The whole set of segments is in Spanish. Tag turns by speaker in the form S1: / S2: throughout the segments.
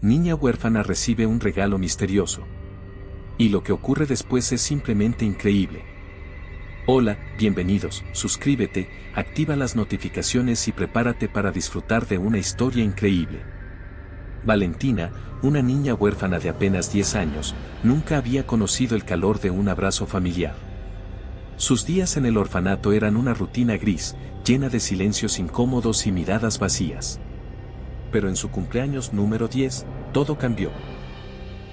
S1: Niña huérfana recibe un regalo misterioso. Y lo que ocurre después es simplemente increíble. Hola, bienvenidos, suscríbete, activa las notificaciones y prepárate para disfrutar de una historia increíble. Valentina, una niña huérfana de apenas 10 años, nunca había conocido el calor de un abrazo familiar. Sus días en el orfanato eran una rutina gris, llena de silencios incómodos y miradas vacías. Pero en su cumpleaños número 10, todo cambió.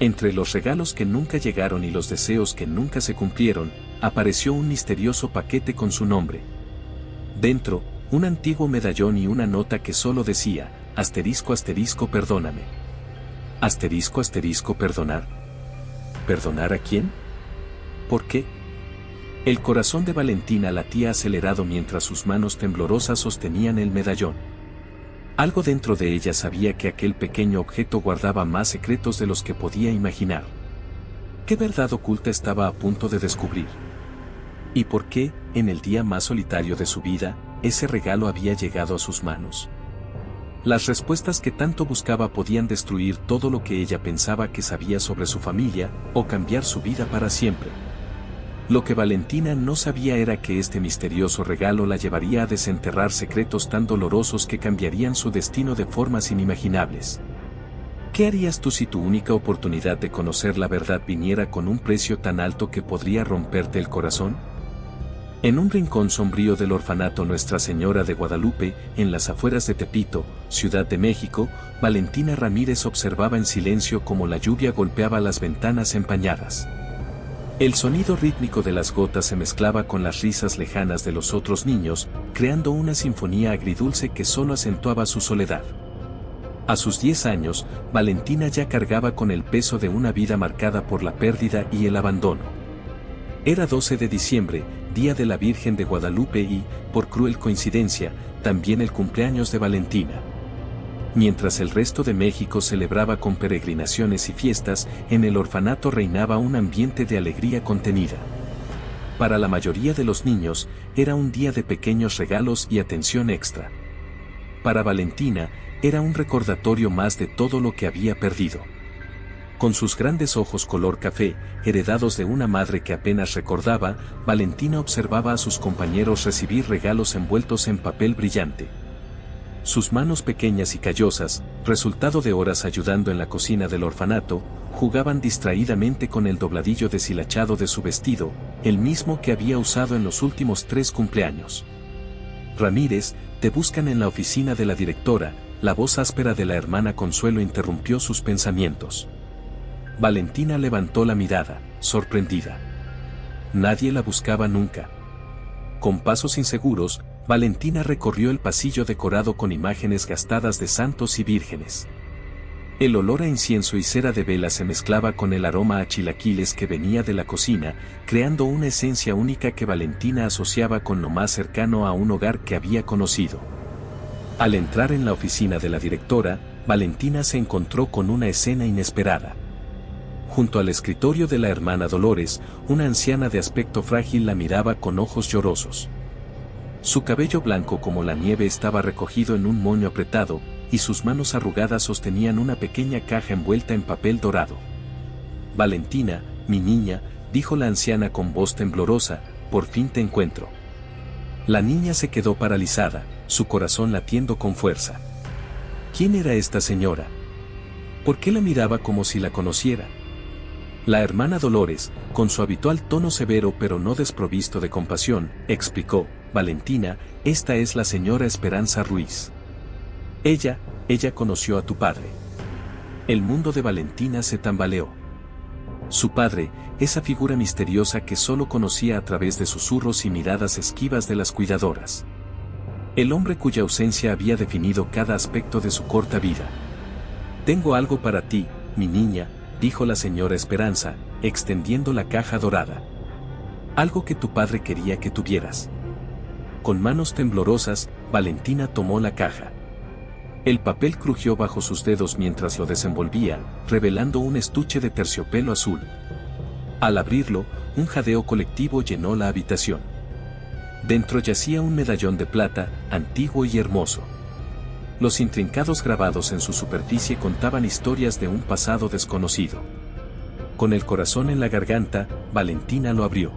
S1: Entre los regalos que nunca llegaron y los deseos que nunca se cumplieron, apareció un misterioso paquete con su nombre. Dentro, un antiguo medallón y una nota que solo decía, perdóname. ¿Perdonar? ¿Perdonar a quién? ¿Por qué? El corazón de Valentina latía acelerado mientras sus manos temblorosas sostenían el medallón. Algo dentro de ella sabía que aquel pequeño objeto guardaba más secretos de los que podía imaginar. ¿Qué verdad oculta estaba a punto de descubrir? ¿Y por qué, en el día más solitario de su vida, ese regalo había llegado a sus manos? Las respuestas que tanto buscaba podían destruir todo lo que ella pensaba que sabía sobre su familia, o cambiar su vida para siempre. Lo que Valentina no sabía era que este misterioso regalo la llevaría a desenterrar secretos tan dolorosos que cambiarían su destino de formas inimaginables. ¿Qué harías tú si tu única oportunidad de conocer la verdad viniera con un precio tan alto que podría romperte el corazón? En un rincón sombrío del orfanato Nuestra Señora de Guadalupe, en las afueras de Tepito, Ciudad de México, Valentina Ramírez observaba en silencio cómo la lluvia golpeaba las ventanas empañadas. El sonido rítmico de las gotas se mezclaba con las risas lejanas de los otros niños, creando una sinfonía agridulce que solo acentuaba su soledad. A sus 10 años, Valentina ya cargaba con el peso de una vida marcada por la pérdida y el abandono. Era 12 de diciembre, día de la Virgen de Guadalupe y, por cruel coincidencia, también el cumpleaños de Valentina. Mientras el resto de México celebraba con peregrinaciones y fiestas, en el orfanato reinaba un ambiente de alegría contenida. Para la mayoría de los niños, era un día de pequeños regalos y atención extra. Para Valentina, era un recordatorio más de todo lo que había perdido. Con sus grandes ojos color café, heredados de una madre que apenas recordaba, Valentina observaba a sus compañeros recibir regalos envueltos en papel brillante. Sus manos pequeñas y callosas, resultado de horas ayudando en la cocina del orfanato, jugaban distraídamente con el dobladillo deshilachado de su vestido, el mismo que había usado en los últimos 3 cumpleaños. Ramírez, te buscan en la oficina de la directora, la voz áspera de la hermana Consuelo interrumpió sus pensamientos. Valentina levantó la mirada, sorprendida. Nadie la buscaba nunca. Con pasos inseguros, Valentina recorrió el pasillo decorado con imágenes gastadas de santos y vírgenes. El olor a incienso y cera de vela se mezclaba con el aroma a chilaquiles que venía de la cocina, creando una esencia única que Valentina asociaba con lo más cercano a un hogar que había conocido. Al entrar en la oficina de la directora, Valentina se encontró con una escena inesperada. Junto al escritorio de la hermana Dolores, una anciana de aspecto frágil la miraba con ojos llorosos. Su cabello blanco como la nieve estaba recogido en un moño apretado, y sus manos arrugadas sostenían una pequeña caja envuelta en papel dorado. Valentina, mi niña, dijo la anciana con voz temblorosa, por fin te encuentro. La niña se quedó paralizada, su corazón latiendo con fuerza. ¿Quién era esta señora? ¿Por qué la miraba como si la conociera? La hermana Dolores, con su habitual tono severo pero no desprovisto de compasión, explicó, Valentina, esta es la señora Esperanza Ruiz. Ella conoció a tu padre. El mundo de Valentina se tambaleó. Su padre, esa figura misteriosa que solo conocía a través de susurros y miradas esquivas de las cuidadoras. El hombre cuya ausencia había definido cada aspecto de su corta vida. Tengo algo para ti, mi niña, dijo la señora Esperanza, extendiendo la caja dorada. Algo que tu padre quería que tuvieras. Con manos temblorosas, Valentina tomó la caja. El papel crujió bajo sus dedos mientras lo desenvolvía, revelando un estuche de terciopelo azul. Al abrirlo, un jadeo colectivo llenó la habitación. Dentro yacía un medallón de plata, antiguo y hermoso. Los intrincados grabados en su superficie contaban historias de un pasado desconocido. Con el corazón en la garganta, Valentina lo abrió.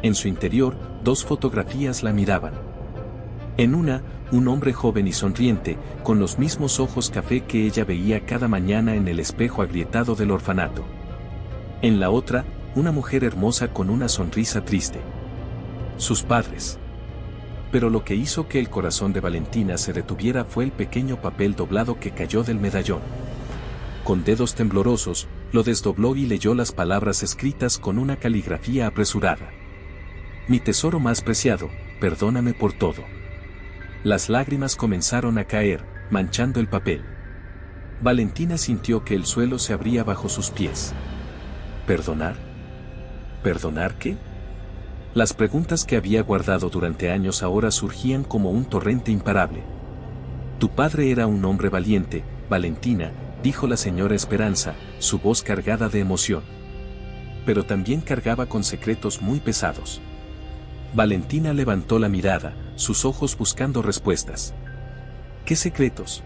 S1: En su interior, 2 fotografías la miraban. En una, un hombre joven y sonriente, con los mismos ojos café que ella veía cada mañana en el espejo agrietado del orfanato. En la otra, una mujer hermosa con una sonrisa triste. Sus padres. Pero lo que hizo que el corazón de Valentina se detuviera fue el pequeño papel doblado que cayó del medallón. Con dedos temblorosos, lo desdobló y leyó las palabras escritas con una caligrafía apresurada. Mi tesoro más preciado, perdóname por todo. Las lágrimas comenzaron a caer, manchando el papel. Valentina sintió que el suelo se abría bajo sus pies. ¿Perdonar? ¿Perdonar qué? Las preguntas que había guardado durante años ahora surgían como un torrente imparable. Tu padre era un hombre valiente, Valentina, dijo la señora Esperanza, su voz cargada de emoción. Pero también cargaba con secretos muy pesados. Valentina levantó la mirada, sus ojos buscando respuestas. ¿Qué secretos?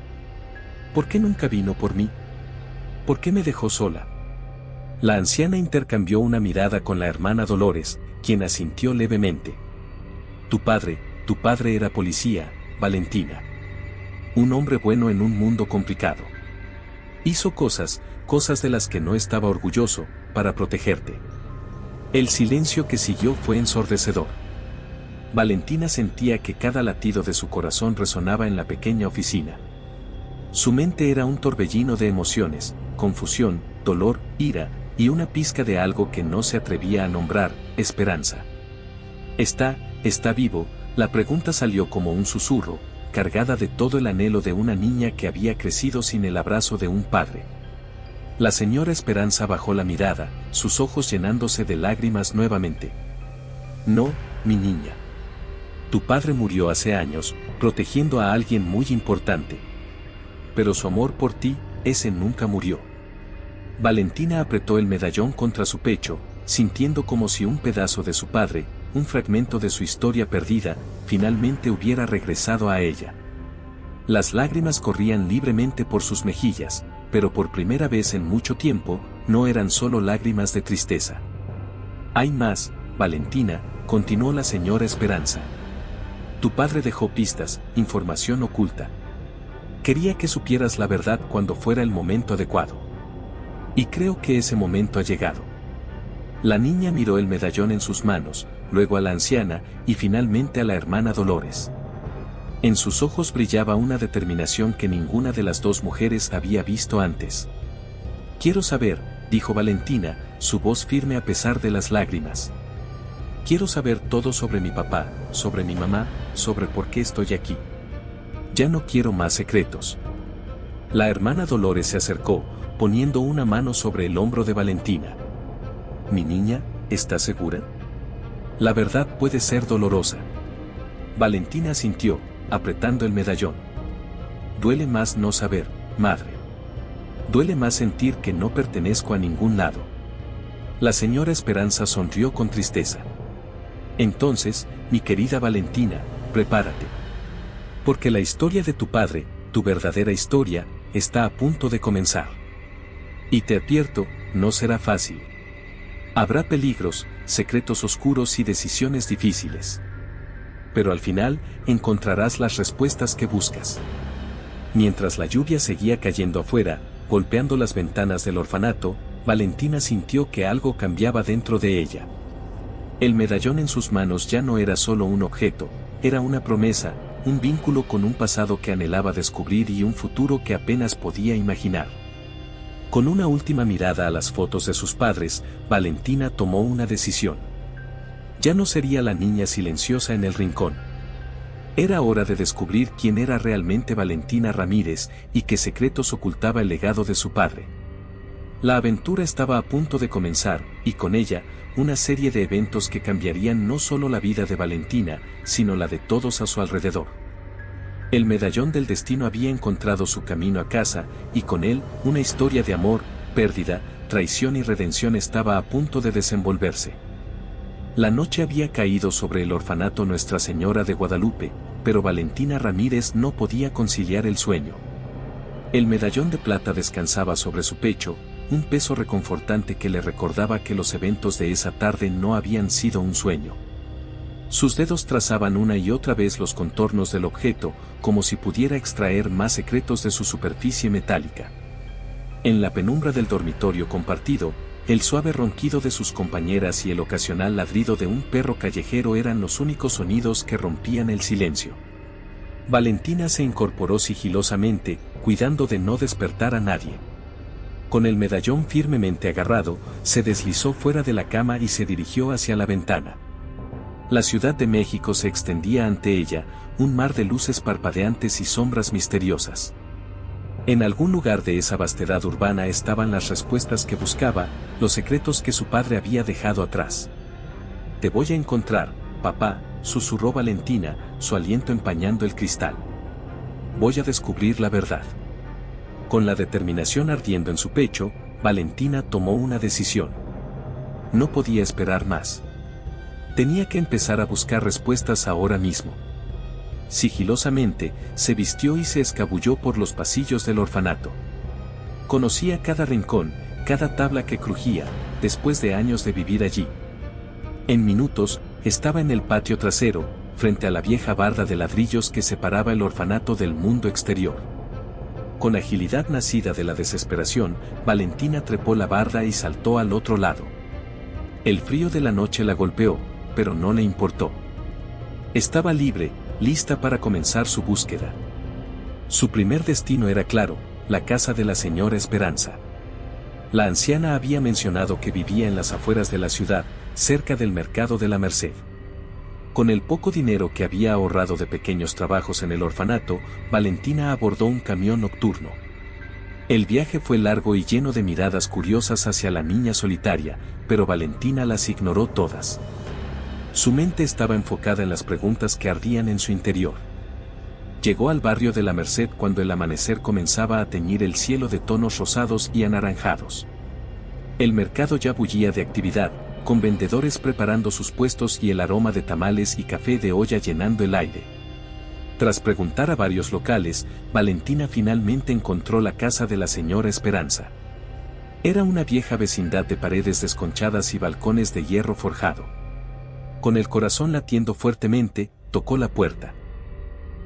S1: ¿Por qué nunca vino por mí? ¿Por qué me dejó sola? La anciana intercambió una mirada con la hermana Dolores, quien asintió levemente. Tu padre era policía, Valentina. Un hombre bueno en un mundo complicado. Hizo cosas de las que no estaba orgulloso, para protegerte. El silencio que siguió fue ensordecedor. Valentina sentía que cada latido de su corazón resonaba en la pequeña oficina. Su mente era un torbellino de emociones, confusión, dolor, ira, y una pizca de algo que no se atrevía a nombrar, esperanza. ¿Está vivo? La pregunta salió como un susurro, cargada de todo el anhelo de una niña que había crecido sin el abrazo de un padre. La señora Esperanza bajó la mirada, sus ojos llenándose de lágrimas nuevamente. No, mi niña. Tu padre murió hace años, protegiendo a alguien muy importante. Pero su amor por ti, ese nunca murió. Valentina apretó el medallón contra su pecho, sintiendo como si un pedazo de su padre, un fragmento de su historia perdida, finalmente hubiera regresado a ella. Las lágrimas corrían libremente por sus mejillas, pero por primera vez en mucho tiempo, no eran solo lágrimas de tristeza. Hay más, Valentina, continuó la señora Esperanza. Tu padre dejó pistas, información oculta. Quería que supieras la verdad cuando fuera el momento adecuado. Y creo que ese momento ha llegado. La niña miró el medallón en sus manos, luego a la anciana, y finalmente a la hermana Dolores. En sus ojos brillaba una determinación que ninguna de las 2 mujeres había visto antes. Quiero saber, dijo Valentina, su voz firme a pesar de las lágrimas. Quiero saber todo sobre mi papá, sobre mi mamá, sobre por qué estoy aquí. Ya no quiero más secretos. La hermana Dolores se acercó, poniendo una mano sobre el hombro de Valentina. Mi niña, ¿estás segura? La verdad puede ser dolorosa. Valentina asintió, apretando el medallón. Duele más no saber, madre. Duele más sentir que no pertenezco a ningún lado. La señora Esperanza sonrió con tristeza. Entonces, mi querida Valentina, prepárate. Porque la historia de tu padre, tu verdadera historia, está a punto de comenzar. Y te advierto, no será fácil. Habrá peligros, secretos oscuros y decisiones difíciles. Pero al final, encontrarás las respuestas que buscas. Mientras la lluvia seguía cayendo afuera, golpeando las ventanas del orfanato, Valentina sintió que algo cambiaba dentro de ella. El medallón en sus manos ya no era solo un objeto, era una promesa, un vínculo con un pasado que anhelaba descubrir y un futuro que apenas podía imaginar. Con una última mirada a las fotos de sus padres, Valentina tomó una decisión. Ya no sería la niña silenciosa en el rincón. Era hora de descubrir quién era realmente Valentina Ramírez y qué secretos ocultaba el legado de su padre. La aventura estaba a punto de comenzar, y con ella, una serie de eventos que cambiarían no solo la vida de Valentina, sino la de todos a su alrededor. El medallón del destino había encontrado su camino a casa, y con él, una historia de amor, pérdida, traición y redención estaba a punto de desenvolverse. La noche había caído sobre el orfanato Nuestra Señora de Guadalupe, pero Valentina Ramírez no podía conciliar el sueño. El medallón de plata descansaba sobre su pecho, un peso reconfortante que le recordaba que los eventos de esa tarde no habían sido un sueño. Sus dedos trazaban una y otra vez los contornos del objeto, como si pudiera extraer más secretos de su superficie metálica. En la penumbra del dormitorio compartido, el suave ronquido de sus compañeras y el ocasional ladrido de un perro callejero eran los únicos sonidos que rompían el silencio. Valentina se incorporó sigilosamente, cuidando de no despertar a nadie. Con el medallón firmemente agarrado, se deslizó fuera de la cama y se dirigió hacia la ventana. La Ciudad de México se extendía ante ella, un mar de luces parpadeantes y sombras misteriosas. En algún lugar de esa vastedad urbana estaban las respuestas que buscaba, los secretos que su padre había dejado atrás. «Te voy a encontrar, papá», susurró Valentina, su aliento empañando el cristal. «Voy a descubrir la verdad». Con la determinación ardiendo en su pecho, Valentina tomó una decisión. No podía esperar más. Tenía que empezar a buscar respuestas ahora mismo. Sigilosamente, se vistió y se escabulló por los pasillos del orfanato. Conocía cada rincón, cada tabla que crujía, después de años de vivir allí. En minutos, estaba en el patio trasero, frente a la vieja barda de ladrillos que separaba el orfanato del mundo exterior. Con agilidad nacida de la desesperación, Valentina trepó la barda y saltó al otro lado. El frío de la noche la golpeó, pero no le importó. Estaba libre, lista para comenzar su búsqueda. Su primer destino era claro, la casa de la señora Esperanza. La anciana había mencionado que vivía en las afueras de la ciudad, cerca del mercado de la Merced. Con el poco dinero que había ahorrado de pequeños trabajos en el orfanato, Valentina abordó un camión nocturno. El viaje fue largo y lleno de miradas curiosas hacia la niña solitaria, pero Valentina las ignoró todas. Su mente estaba enfocada en las preguntas que ardían en su interior. Llegó al barrio de la Merced cuando el amanecer comenzaba a teñir el cielo de tonos rosados y anaranjados. El mercado ya bullía de actividad, con vendedores preparando sus puestos y el aroma de tamales y café de olla llenando el aire. Tras preguntar a varios locales, Valentina finalmente encontró la casa de la señora Esperanza. Era una vieja vecindad de paredes desconchadas y balcones de hierro forjado. Con el corazón latiendo fuertemente, tocó la puerta.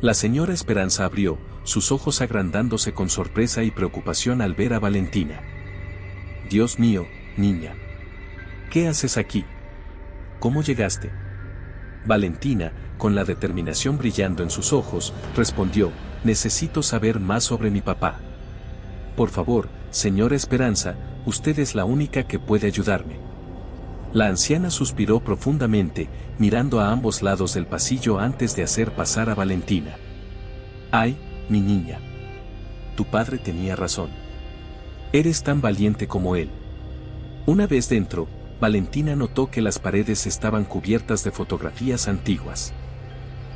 S1: La señora Esperanza abrió, sus ojos agrandándose con sorpresa y preocupación al ver a Valentina. «Dios mío, niña. ¿Qué haces aquí? ¿Cómo llegaste?» Valentina, con la determinación brillando en sus ojos, respondió: «Necesito saber más sobre mi papá. Por favor, señora Esperanza, usted es la única que puede ayudarme». La anciana suspiró profundamente, mirando a ambos lados del pasillo antes de hacer pasar a Valentina. «Ay, mi niña. Tu padre tenía razón. Eres tan valiente como él». Una vez dentro, Valentina notó que las paredes estaban cubiertas de fotografías antiguas.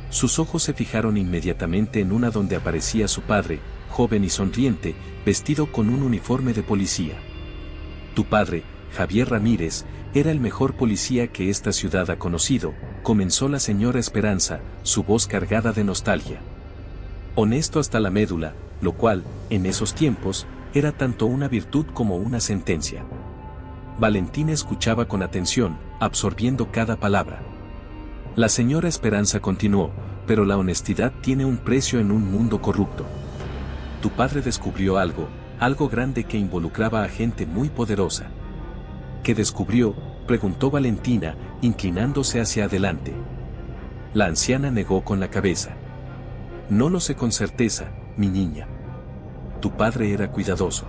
S1: Sus ojos se fijaron inmediatamente en una donde aparecía su padre, joven y sonriente, vestido con un uniforme de policía. «Tu padre, Javier Ramírez, era el mejor policía que esta ciudad ha conocido», comenzó la señora Esperanza, su voz cargada de nostalgia. Honesto hasta la médula, lo cual, en esos tiempos, era tanto una virtud como una sentencia. Valentina escuchaba con atención, absorbiendo cada palabra. La señora Esperanza continuó: «Pero la honestidad tiene un precio en un mundo corrupto. Tu padre descubrió algo grande que involucraba a gente muy poderosa». «¿Qué descubrió?», preguntó Valentina, inclinándose hacia adelante. La anciana negó con la cabeza. «No lo sé con certeza, mi niña. Tu padre era cuidadoso.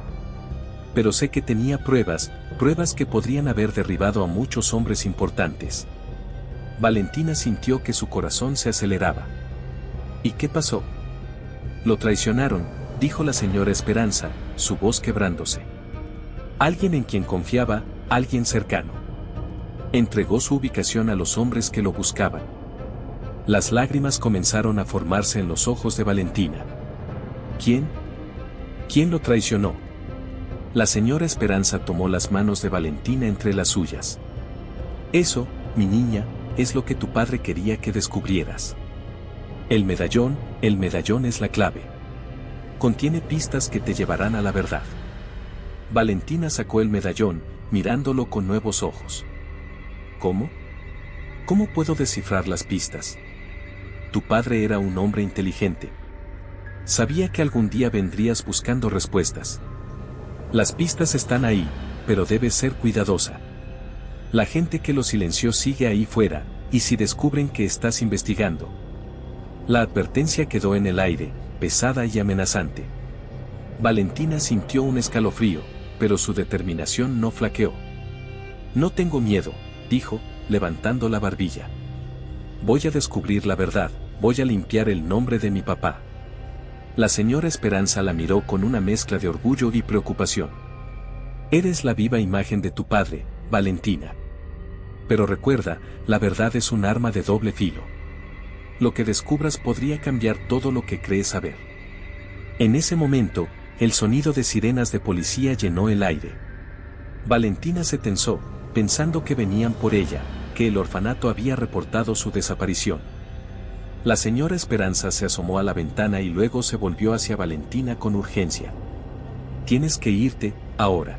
S1: Pero sé que tenía pruebas que podrían haber derribado a muchos hombres importantes». Valentina sintió que su corazón se aceleraba. «¿Y qué pasó?». «Lo traicionaron», dijo la señora Esperanza, su voz quebrándose. «Alguien en quien confiaba, alguien cercano. Entregó su ubicación a los hombres que lo buscaban». Las lágrimas comenzaron a formarse en los ojos de Valentina. «¿Quién? ¿Quién lo traicionó?». La señora Esperanza tomó las manos de Valentina entre las suyas. «Eso, mi niña, es lo que tu padre quería que descubrieras. El medallón es la clave. Contiene pistas que te llevarán a la verdad. Valentina sacó el medallón, mirándolo con nuevos ojos. ¿Cómo? ¿Cómo puedo descifrar las pistas? Tu padre era un hombre inteligente. Sabía que algún día vendrías buscando respuestas. Las pistas están ahí, pero debes ser cuidadosa. La gente que lo silenció sigue ahí fuera, y si descubren que estás investigando. La advertencia quedó en el aire, pesada y amenazante. Valentina sintió un escalofrío, pero su determinación no flaqueó. No tengo miedo, dijo, levantando la barbilla. Voy a descubrir la verdad, voy a limpiar el nombre de mi papá. La señora Esperanza la miró con una mezcla de orgullo y preocupación. Eres la viva imagen de tu padre, Valentina. Pero recuerda, la verdad es un arma de doble filo. Lo que descubras podría cambiar todo lo que crees saber. En ese momento, el sonido de sirenas de policía llenó el aire. Valentina se tensó, pensando que venían por ella, que el orfanato había reportado su desaparición. La señora Esperanza se asomó a la ventana y luego se volvió hacia Valentina con urgencia. Tienes que irte, ahora.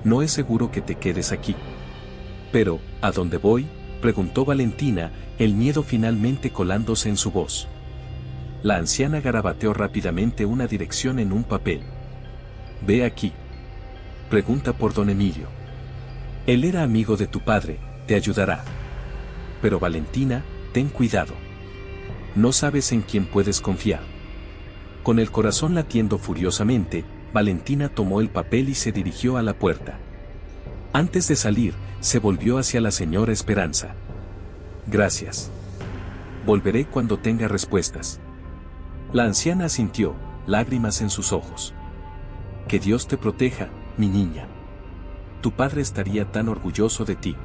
S1: No es seguro que te quedes aquí. Pero, ¿a dónde voy?, preguntó Valentina, el miedo finalmente colándose en su voz. La anciana garabateó rápidamente una dirección en un papel. Ve aquí. Pregunta por don Emilio. Él era amigo de tu padre, te ayudará. Pero Valentina, ten cuidado. No sabes en quién puedes confiar. Con el corazón latiendo furiosamente, Valentina tomó el papel y se dirigió a la puerta. Antes de salir, se volvió hacia la señora Esperanza. Gracias. Volveré cuando tenga respuestas. La anciana asintió, lágrimas en sus ojos. Que Dios te proteja, mi niña. Tu padre estaría tan orgulloso de ti.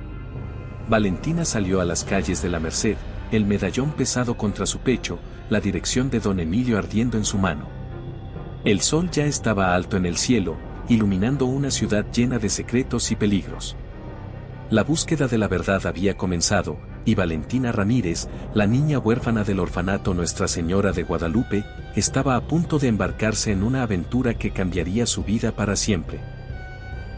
S1: Valentina salió a las calles de la Merced, el medallón pesado contra su pecho, la dirección de don Emilio ardiendo en su mano. El sol ya estaba alto en el cielo, iluminando una ciudad llena de secretos y peligros. La búsqueda de la verdad había comenzado, y Valentina Ramírez, la niña huérfana del orfanato Nuestra Señora de Guadalupe, estaba a punto de embarcarse en una aventura que cambiaría su vida para siempre.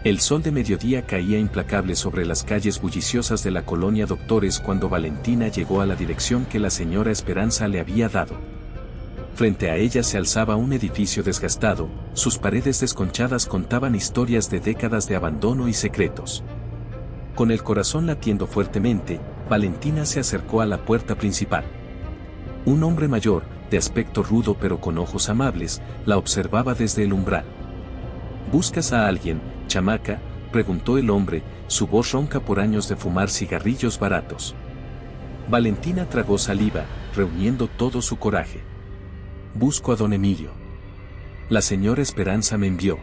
S1: El sol de mediodía caía implacable sobre las calles bulliciosas de la colonia Doctores cuando Valentina llegó a la dirección que la señora Esperanza le había dado. Frente a ella se alzaba un edificio desgastado, sus paredes desconchadas contaban historias de décadas de abandono y secretos. Con el corazón latiendo fuertemente, Valentina se acercó a la puerta principal. Un hombre mayor, de aspecto rudo pero con ojos amables, la observaba desde el umbral. ¿Buscas a alguien, chamaca?, preguntó el hombre, su voz ronca por años de fumar cigarrillos baratos. Valentina tragó saliva, reuniendo todo su coraje. Busco a don Emilio. La señora Esperanza me envió.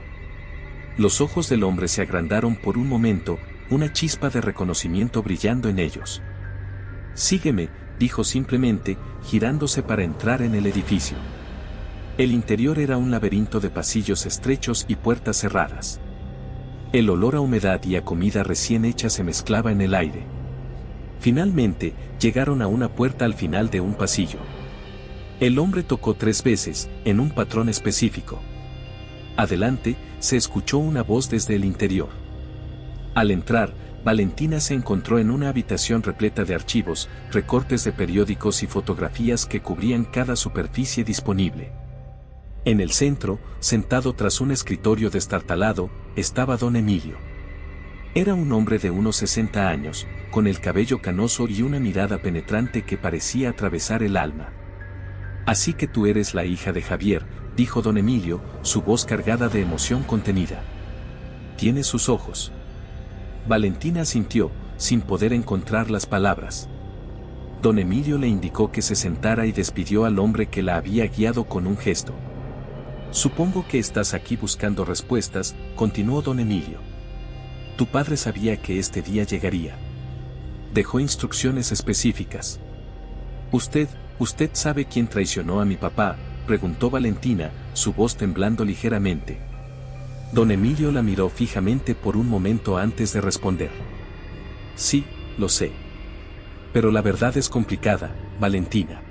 S1: Los ojos del hombre se agrandaron por un momento, una chispa de reconocimiento brillando en ellos. Sígueme, dijo simplemente, girándose para entrar en el edificio. El interior era un laberinto de pasillos estrechos y puertas cerradas. El olor a humedad y a comida recién hecha se mezclaba en el aire. Finalmente, llegaron a una puerta al final de un pasillo. El hombre tocó 3 veces, en un patrón específico. Adelante, se escuchó una voz desde el interior. Al entrar, Valentina se encontró en una habitación repleta de archivos, recortes de periódicos y fotografías que cubrían cada superficie disponible. En el centro, sentado tras un escritorio destartalado, estaba don Emilio. Era un hombre de unos 60 años, con el cabello canoso y una mirada penetrante que parecía atravesar el alma. Así que tú eres la hija de Javier, dijo don Emilio, su voz cargada de emoción contenida. Tienes sus ojos. Valentina asintió, sin poder encontrar las palabras. Don Emilio le indicó que se sentara y despidió al hombre que la había guiado con un gesto. Supongo que estás aquí buscando respuestas, continuó don Emilio. Tu padre sabía que este día llegaría. Dejó instrucciones específicas. ¿Usted sabe quién traicionó a mi papá?, preguntó Valentina, su voz temblando ligeramente. Don Emilio la miró fijamente por un momento antes de responder. Sí, lo sé. Pero la verdad es complicada, Valentina.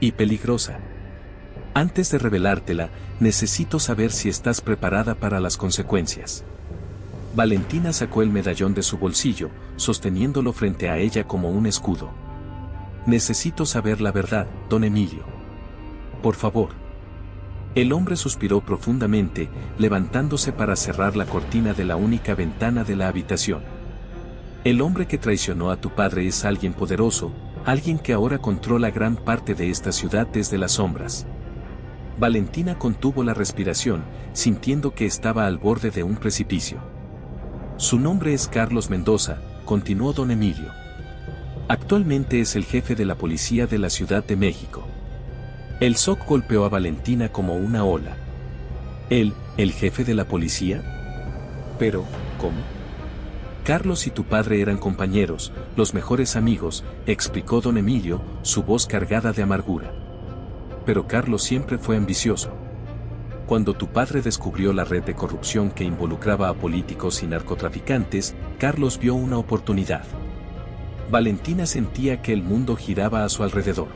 S1: Y peligrosa. Antes de revelártela, necesito saber si estás preparada para las consecuencias. Valentina sacó el medallón de su bolsillo, sosteniéndolo frente a ella como un escudo. Necesito saber la verdad, don Emilio. Por favor. El hombre suspiró profundamente, levantándose para cerrar la cortina de la única ventana de la habitación. El hombre que traicionó a tu padre es alguien poderoso, alguien que ahora controla gran parte de esta ciudad desde las sombras. Valentina contuvo la respiración, sintiendo que estaba al borde de un precipicio. Su nombre es Carlos Mendoza, continuó don Emilio. Actualmente es el jefe de la policía de la Ciudad de México. El shock golpeó a Valentina como una ola. ¿Él, el jefe de la policía? Pero, ¿cómo? Carlos y tu padre eran compañeros, los mejores amigos, explicó don Emilio, su voz cargada de amargura. Pero Carlos siempre fue ambicioso. Cuando tu padre descubrió la red de corrupción que involucraba a políticos y narcotraficantes, Carlos vio una oportunidad. Valentina sentía que el mundo giraba a su alrededor.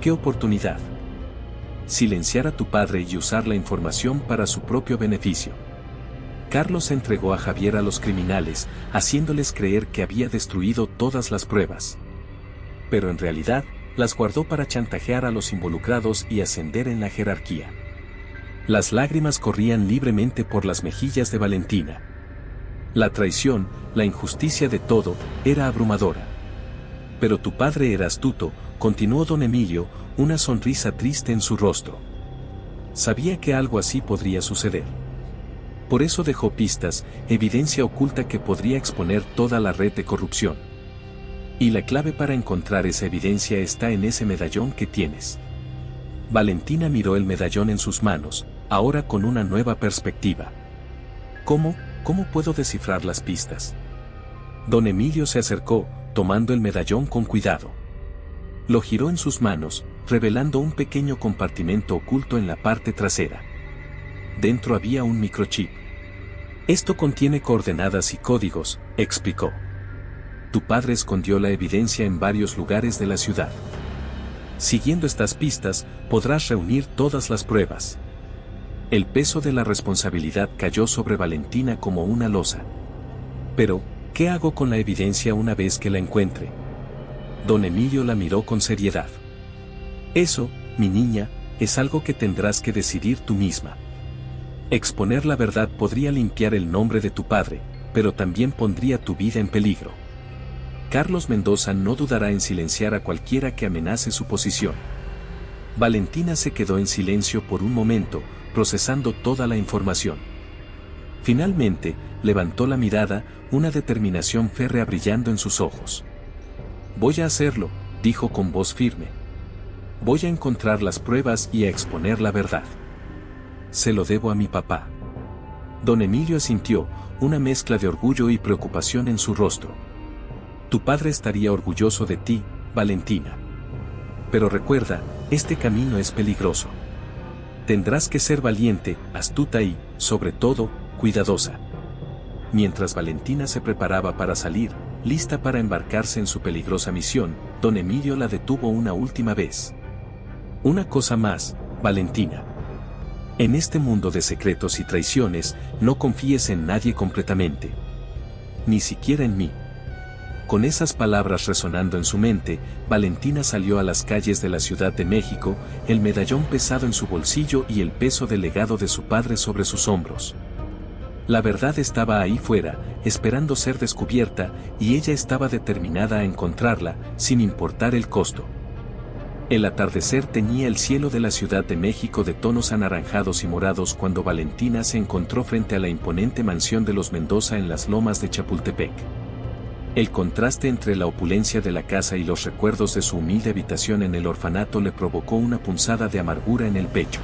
S1: ¿Qué oportunidad? Silenciar a tu padre y usar la información para su propio beneficio. Carlos entregó a Javier a los criminales, haciéndoles creer que había destruido todas las pruebas. Pero en realidad, las guardó para chantajear a los involucrados y ascender en la jerarquía. Las lágrimas corrían libremente por las mejillas de Valentina. La traición, la injusticia de todo, era abrumadora. Pero tu padre era astuto, continuó don Emilio, una sonrisa triste en su rostro. Sabía que algo así podría suceder. Por eso dejó pistas, evidencia oculta que podría exponer toda la red de corrupción. Y la clave para encontrar esa evidencia está en ese medallón que tienes. Valentina miró el medallón en sus manos, ahora con una nueva perspectiva. ¿Cómo puedo descifrar las pistas? Don Emilio se acercó, tomando el medallón con cuidado. Lo giró en sus manos, revelando un pequeño compartimento oculto en la parte trasera. Dentro había un microchip. Esto contiene coordenadas y códigos, explicó. Tu padre escondió la evidencia en varios lugares de la ciudad. Siguiendo estas pistas, podrás reunir todas las pruebas. El peso de la responsabilidad cayó sobre Valentina como una losa. Pero, ¿qué hago con la evidencia una vez que la encuentre? Don Emilio la miró con seriedad. Eso, mi niña, es algo que tendrás que decidir tú misma. Exponer la verdad podría limpiar el nombre de tu padre, pero también pondría tu vida en peligro. Carlos Mendoza no dudará en silenciar a cualquiera que amenace su posición. Valentina se quedó en silencio por un momento, procesando toda la información. Finalmente, levantó la mirada, una determinación férrea brillando en sus ojos. Voy a hacerlo, dijo con voz firme. Voy a encontrar las pruebas y a exponer la verdad. Se lo debo a mi papá. Don Emilio asintió, una mezcla de orgullo y preocupación en su rostro. Tu padre estaría orgulloso de ti, Valentina. Pero recuerda, este camino es peligroso. Tendrás que ser valiente, astuta y, sobre todo, cuidadosa. Mientras Valentina se preparaba para salir, lista para embarcarse en su peligrosa misión, don Emilio la detuvo una última vez. Una cosa más, Valentina. En este mundo de secretos y traiciones, no confíes en nadie completamente. Ni siquiera en mí. Con esas palabras resonando en su mente, Valentina salió a las calles de la Ciudad de México, el medallón pesado en su bolsillo y el peso del legado de su padre sobre sus hombros. La verdad estaba ahí fuera, esperando ser descubierta, y ella estaba determinada a encontrarla, sin importar el costo. El atardecer teñía el cielo de la Ciudad de México de tonos anaranjados y morados cuando Valentina se encontró frente a la imponente mansión de los Mendoza en las lomas de Chapultepec. El contraste entre la opulencia de la casa y los recuerdos de su humilde habitación en el orfanato le provocó una punzada de amargura en el pecho.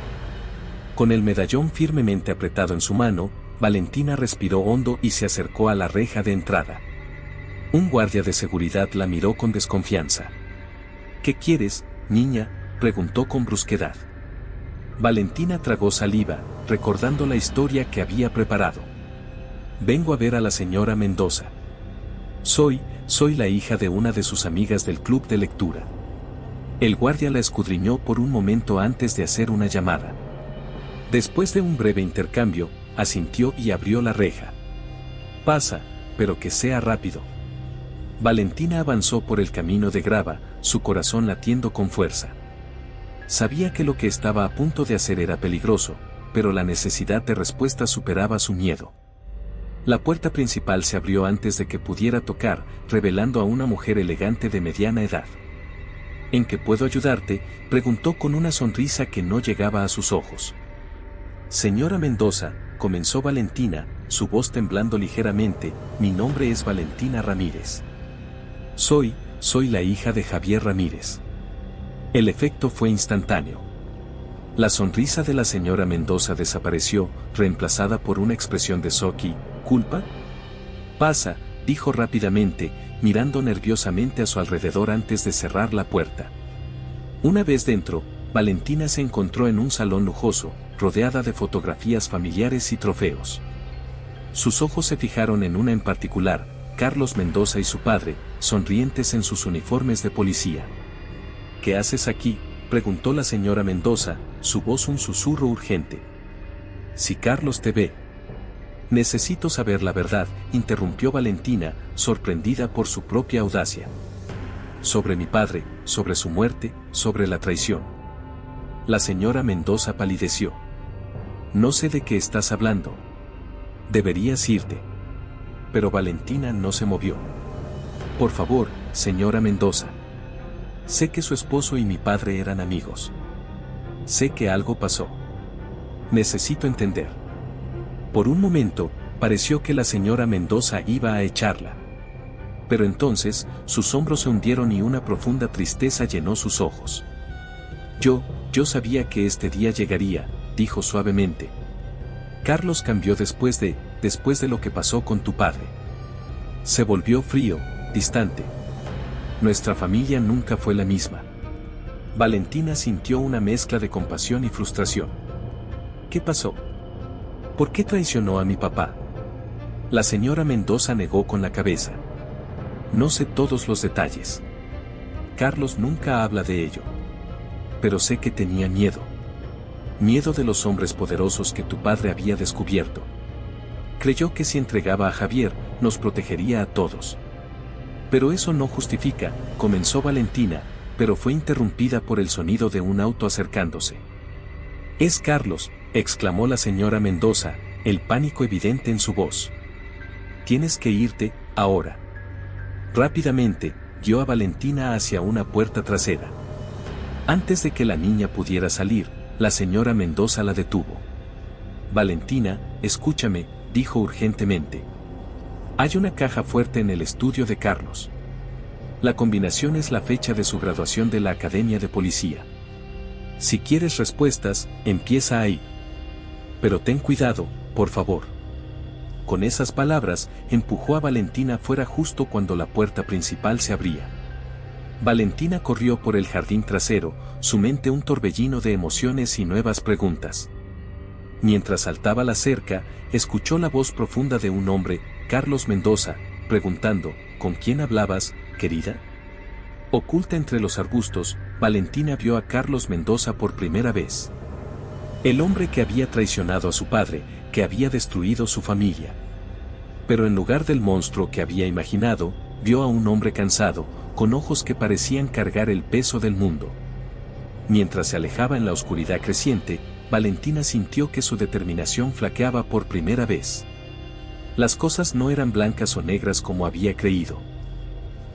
S1: Con el medallón firmemente apretado en su mano, Valentina respiró hondo y se acercó a la reja de entrada. Un guardia de seguridad la miró con desconfianza. ¿Qué quieres, niña?, preguntó con brusquedad. Valentina tragó saliva, recordando la historia que había preparado. Vengo a ver a la señora Mendoza. Soy la hija de una de sus amigas del club de lectura. El guardia la escudriñó por un momento antes de hacer una llamada. Después de un breve intercambio, asintió y abrió la reja. Pasa, pero que sea rápido. Valentina avanzó por el camino de grava, su corazón latiendo con fuerza. Sabía que lo que estaba a punto de hacer era peligroso, pero la necesidad de respuesta superaba su miedo. La puerta principal se abrió antes de que pudiera tocar, revelando a una mujer elegante de mediana edad. ¿En qué puedo ayudarte?, preguntó con una sonrisa que no llegaba a sus ojos. Señora Mendoza, comenzó Valentina, su voz temblando ligeramente, mi nombre es Valentina Ramírez. Soy la hija de Javier Ramírez. El efecto fue instantáneo. La sonrisa de la señora Mendoza desapareció, reemplazada por una expresión de shock y ¿culpa? Pasa, dijo rápidamente, mirando nerviosamente a su alrededor antes de cerrar la puerta. Una vez dentro, Valentina se encontró en un salón lujoso, rodeada de fotografías familiares y trofeos. Sus ojos se fijaron en una en particular, Carlos Mendoza y su padre, sonrientes en sus uniformes de policía. ¿Qué haces aquí?, preguntó la señora Mendoza, su voz un susurro urgente. Si Carlos te ve. Necesito saber la verdad, interrumpió Valentina, sorprendida por su propia audacia. Sobre mi padre, sobre su muerte, sobre la traición. La señora Mendoza palideció. No sé de qué estás hablando. Deberías irte. Pero Valentina no se movió. Por favor, señora Mendoza. Sé que su esposo y mi padre eran amigos. Sé que algo pasó. Necesito entender. Por un momento, pareció que la señora Mendoza iba a echarla. Pero entonces, sus hombros se hundieron y una profunda tristeza llenó sus ojos. Yo sabía que este día llegaría, dijo suavemente. Carlos cambió después de lo que pasó con tu padre. Se volvió frío, distante. Nuestra familia nunca fue la misma. Valentina sintió una mezcla de compasión y frustración. ¿Qué pasó? ¿Por qué traicionó a mi papá? La señora Mendoza negó con la cabeza. No sé todos los detalles. Carlos nunca habla de ello. Pero sé que tenía miedo. Miedo de los hombres poderosos que tu padre había descubierto. Creyó que si entregaba a Javier, nos protegería a todos. Pero eso no justifica, comenzó Valentina, pero fue interrumpida por el sonido de un auto acercándose. Es Carlos, exclamó la señora Mendoza, el pánico evidente en su voz. Tienes que irte, ahora. Rápidamente, guió a Valentina hacia una puerta trasera. Antes de que la niña pudiera salir, la señora Mendoza la detuvo. Valentina, escúchame, dijo urgentemente. Hay una caja fuerte en el estudio de Carlos. La combinación es la fecha de su graduación de la Academia de Policía. Si quieres respuestas, empieza ahí. Pero ten cuidado, por favor. Con esas palabras, empujó a Valentina fuera justo cuando la puerta principal se abría. Valentina corrió por el jardín trasero, su mente un torbellino de emociones y nuevas preguntas. Mientras saltaba la cerca, escuchó la voz profunda de un hombre, Carlos Mendoza, preguntando, ¿con quién hablabas, querida? Oculta entre los arbustos, Valentina vio a Carlos Mendoza por primera vez. El hombre que había traicionado a su padre, que había destruido su familia. Pero en lugar del monstruo que había imaginado, vio a un hombre cansado, con ojos que parecían cargar el peso del mundo. Mientras se alejaba en la oscuridad creciente, Valentina sintió que su determinación flaqueaba por primera vez. Las cosas no eran blancas o negras como había creído.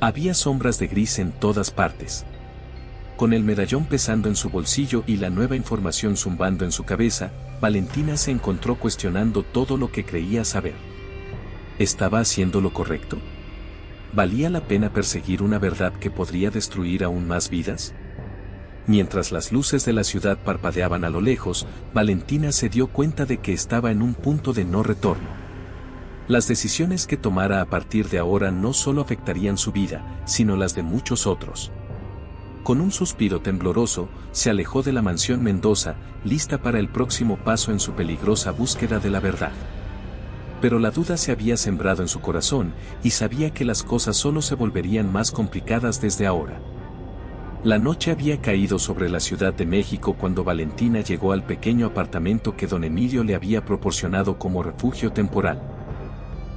S1: Había sombras de gris en todas partes. Con el medallón pesando en su bolsillo y la nueva información zumbando en su cabeza, Valentina se encontró cuestionando todo lo que creía saber. ¿Estaba haciendo lo correcto? ¿Valía la pena perseguir una verdad que podría destruir aún más vidas? Mientras las luces de la ciudad parpadeaban a lo lejos, Valentina se dio cuenta de que estaba en un punto de no retorno. Las decisiones que tomara a partir de ahora no solo afectarían su vida, sino las de muchos otros. Con un suspiro tembloroso, se alejó de la mansión Mendoza, lista para el próximo paso en su peligrosa búsqueda de la verdad. Pero la duda se había sembrado en su corazón, y sabía que las cosas solo se volverían más complicadas desde ahora. La noche había caído sobre la Ciudad de México cuando Valentina llegó al pequeño apartamento que don Emilio le había proporcionado como refugio temporal.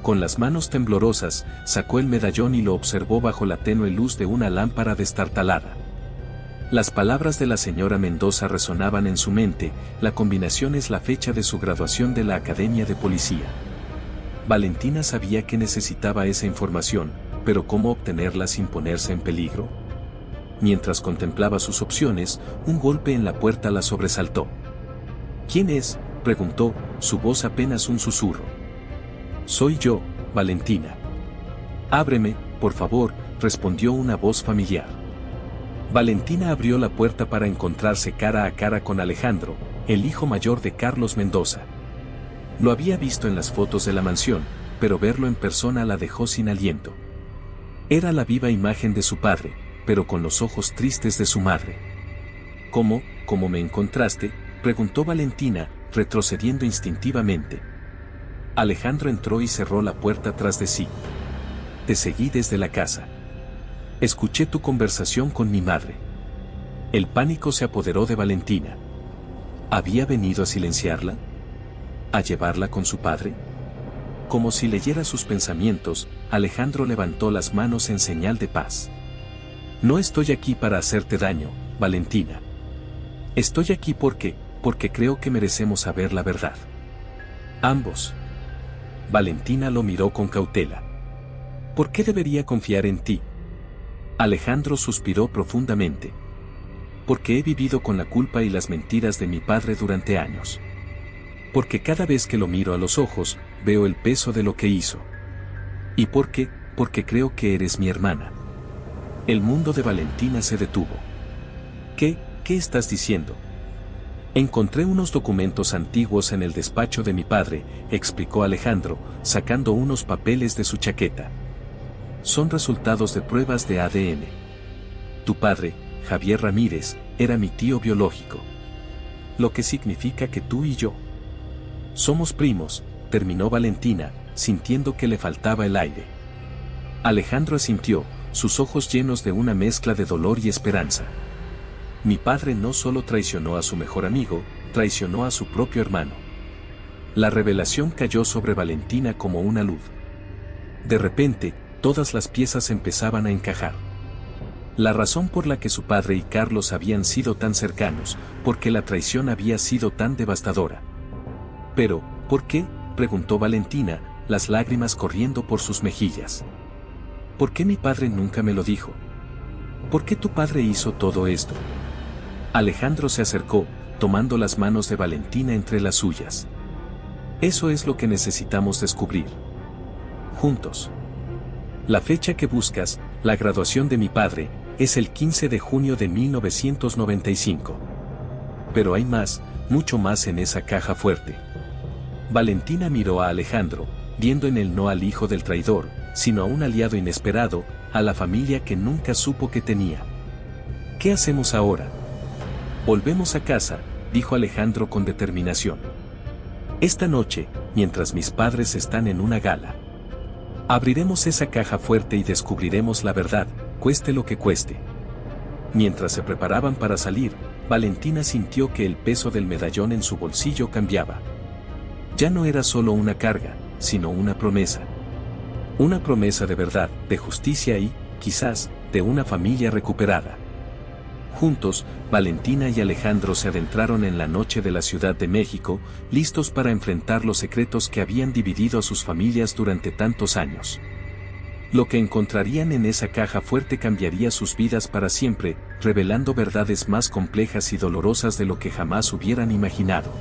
S1: Con las manos temblorosas, sacó el medallón y lo observó bajo la tenue luz de una lámpara destartalada. Las palabras de la señora Mendoza resonaban en su mente: la combinación es la fecha de su graduación de la Academia de Policía. Valentina sabía que necesitaba esa información, pero ¿cómo obtenerla sin ponerse en peligro? Mientras contemplaba sus opciones, un golpe en la puerta la sobresaltó. ¿Quién es?, preguntó, su voz apenas un susurro. Soy yo, Valentina. Ábreme, por favor, respondió una voz familiar. Valentina abrió la puerta para encontrarse cara a cara con Alejandro, el hijo mayor de Carlos Mendoza. Lo había visto en las fotos de la mansión, pero verlo en persona la dejó sin aliento. Era la viva imagen de su padre, pero con los ojos tristes de su madre. ¿Cómo me encontraste?, preguntó Valentina, retrocediendo instintivamente. Alejandro entró y cerró la puerta tras de sí. Te seguí desde la casa. Escuché tu conversación con mi madre. El pánico se apoderó de Valentina. ¿Había venido a silenciarla? ¿A llevarla con su padre? Como si leyera sus pensamientos, Alejandro levantó las manos en señal de paz. No estoy aquí para hacerte daño, Valentina. Estoy aquí porque creo que merecemos saber la verdad. Ambos. Valentina lo miró con cautela. ¿Por qué debería confiar en ti? Alejandro suspiró profundamente. Porque he vivido con la culpa y las mentiras de mi padre durante años. Porque cada vez que lo miro a los ojos, veo el peso de lo que hizo. Y porque creo que eres mi hermana. El mundo de Valentina se detuvo. ¿Qué estás diciendo? Encontré unos documentos antiguos en el despacho de mi padre, explicó Alejandro, sacando unos papeles de su chaqueta. Son resultados de pruebas de ADN. Tu padre, Javier Ramírez, era mi tío biológico. Lo que significa que tú y yo somos primos, terminó Valentina, sintiendo que le faltaba el aire. Alejandro asintió, sus ojos llenos de una mezcla de dolor y esperanza. Mi padre no solo traicionó a su mejor amigo, traicionó a su propio hermano. La revelación cayó sobre Valentina como una luz. De repente, todas las piezas empezaban a encajar. La razón por la que su padre y Carlos habían sido tan cercanos, porque la traición había sido tan devastadora. Pero, ¿por qué?, preguntó Valentina, las lágrimas corriendo por sus mejillas. ¿Por qué mi padre nunca me lo dijo? ¿Por qué tu padre hizo todo esto? Alejandro se acercó, tomando las manos de Valentina entre las suyas. Eso es lo que necesitamos descubrir. Juntos. La fecha que buscas, la graduación de mi padre, es el 15 de junio de 1995. Pero hay más, mucho más en esa caja fuerte. Valentina miró a Alejandro, viendo en él no al hijo del traidor, sino a un aliado inesperado, a la familia que nunca supo que tenía. ¿Qué hacemos ahora? Volvemos a casa, dijo Alejandro con determinación. Esta noche, mientras mis padres están en una gala. Abriremos esa caja fuerte y descubriremos la verdad, cueste lo que cueste. Mientras se preparaban para salir, Valentina sintió que el peso del medallón en su bolsillo cambiaba. Ya no era solo una carga, sino una promesa. Una promesa de verdad, de justicia y, quizás, de una familia recuperada. Juntos, Valentina y Alejandro se adentraron en la noche de la Ciudad de México, listos para enfrentar los secretos que habían dividido a sus familias durante tantos años. Lo que encontrarían en esa caja fuerte cambiaría sus vidas para siempre, revelando verdades más complejas y dolorosas de lo que jamás hubieran imaginado.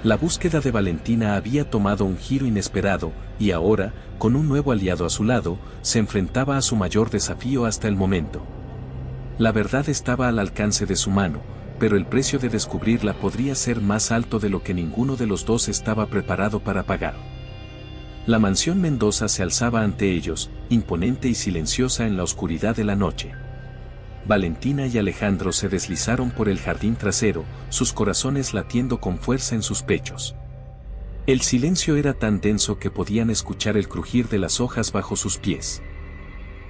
S1: La búsqueda de Valentina había tomado un giro inesperado, y ahora, con un nuevo aliado a su lado, se enfrentaba a su mayor desafío hasta el momento. La verdad estaba al alcance de su mano, pero el precio de descubrirla podría ser más alto de lo que ninguno de los dos estaba preparado para pagar. La mansión Mendoza se alzaba ante ellos, imponente y silenciosa en la oscuridad de la noche. Valentina y Alejandro se deslizaron por el jardín trasero, sus corazones latiendo con fuerza en sus pechos. El silencio era tan denso que podían escuchar el crujir de las hojas bajo sus pies.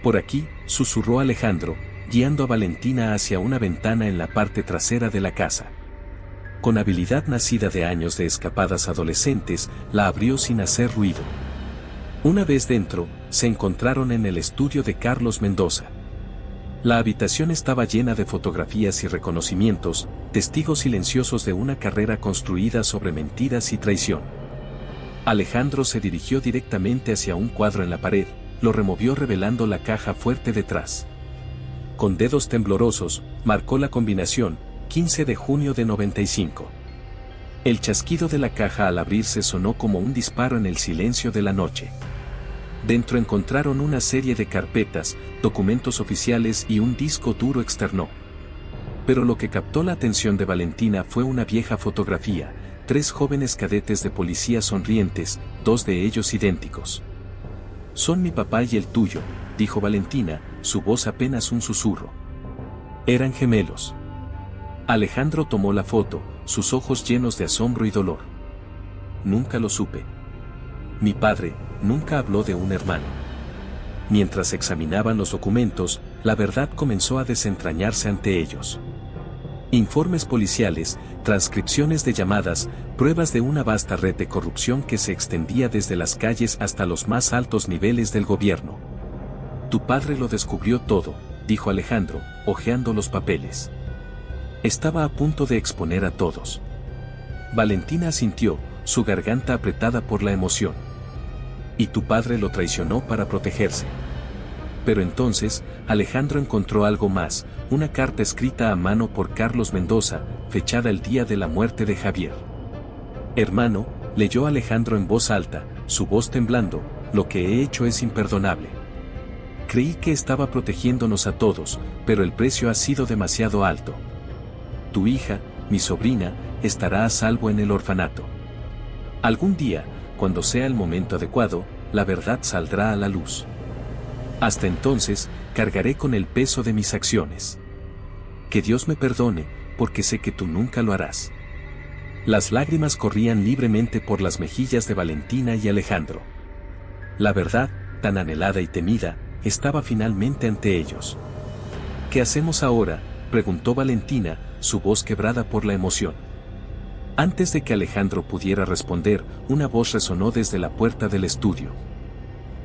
S1: Por aquí, susurró Alejandro, guiando a Valentina hacia una ventana en la parte trasera de la casa. Con habilidad nacida de años de escapadas adolescentes, la abrió sin hacer ruido. Una vez dentro, se encontraron en el estudio de Carlos Mendoza. La habitación estaba llena de fotografías y reconocimientos, testigos silenciosos de una carrera construida sobre mentiras y traición. Alejandro se dirigió directamente hacia un cuadro en la pared, lo removió revelando la caja fuerte detrás. Con dedos temblorosos, marcó la combinación, 15 de junio de 95. El chasquido de la caja al abrirse sonó como un disparo en el silencio de la noche. Dentro encontraron una serie de carpetas, documentos oficiales y un disco duro externo. Pero lo que captó la atención de Valentina fue una vieja fotografía, 3 jóvenes cadetes de policía sonrientes, 2 de ellos idénticos. «Son mi papá y el tuyo», dijo Valentina, su voz apenas un susurro. Eran gemelos. Alejandro tomó la foto, sus ojos llenos de asombro y dolor. «Nunca lo supe. Mi padre nunca habló de un hermano». Mientras examinaban los documentos, la verdad comenzó a desentrañarse ante ellos. Informes policiales, transcripciones de llamadas, pruebas de una vasta red de corrupción que se extendía desde las calles hasta los más altos niveles del gobierno. «Tu padre lo descubrió todo», dijo Alejandro, hojeando los papeles. Estaba a punto de exponer a todos. Valentina asintió, su garganta apretada por la emoción. «Y tu padre lo traicionó para protegerse». Pero entonces, Alejandro encontró algo más, una carta escrita a mano por Carlos Mendoza, fechada el día de la muerte de Javier. «Hermano», leyó Alejandro en voz alta, su voz temblando, «lo que he hecho es imperdonable. Creí que estaba protegiéndonos a todos, pero el precio ha sido demasiado alto. Tu hija, mi sobrina, estará a salvo en el orfanato. Algún día, cuando sea el momento adecuado, la verdad saldrá a la luz. Hasta entonces, cargaré con el peso de mis acciones. Que Dios me perdone, porque sé que tú nunca lo harás». Las lágrimas corrían libremente por las mejillas de Valentina y Alejandro. La verdad, tan anhelada y temida, estaba finalmente ante ellos. «¿Qué hacemos ahora?», preguntó Valentina, su voz quebrada por la emoción. Antes de que Alejandro pudiera responder, una voz resonó desde la puerta del estudio.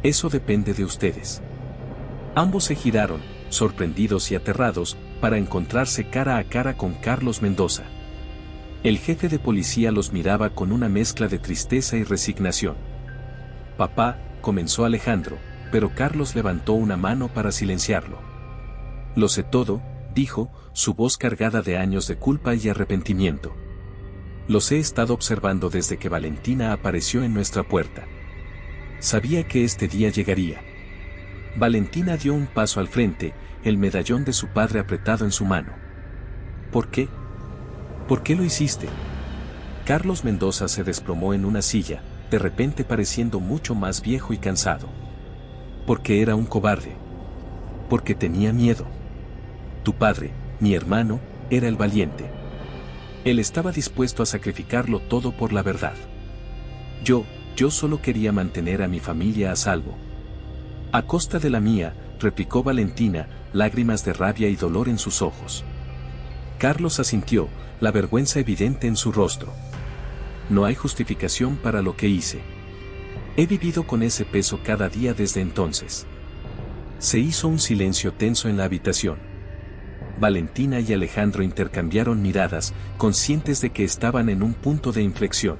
S1: «Eso depende de ustedes». Ambos se giraron, sorprendidos y aterrados, para encontrarse cara a cara con Carlos Mendoza. El jefe de policía los miraba con una mezcla de tristeza y resignación. «Papá», comenzó Alejandro, pero Carlos levantó una mano para silenciarlo. «Lo sé todo», dijo, su voz cargada de años de culpa y arrepentimiento. «Los he estado observando desde que Valentina apareció en nuestra puerta. Sabía que este día llegaría». Valentina dio un paso al frente, el medallón de su padre apretado en su mano. «¿Por qué? ¿Por qué lo hiciste?». Carlos Mendoza se desplomó en una silla, de repente pareciendo mucho más viejo y cansado. «Porque era un cobarde. Porque tenía miedo. Tu padre, mi hermano, era el valiente. Él estaba dispuesto a sacrificarlo todo por la verdad. Yo solo quería mantener a mi familia a salvo». «A costa de la mía», replicó Valentina, lágrimas de rabia y dolor en sus ojos. Carlos asintió, la vergüenza evidente en su rostro. «No hay justificación para lo que hice. He vivido con ese peso cada día desde entonces». Se hizo un silencio tenso en la habitación. Valentina y Alejandro intercambiaron miradas, conscientes de que estaban en un punto de inflexión.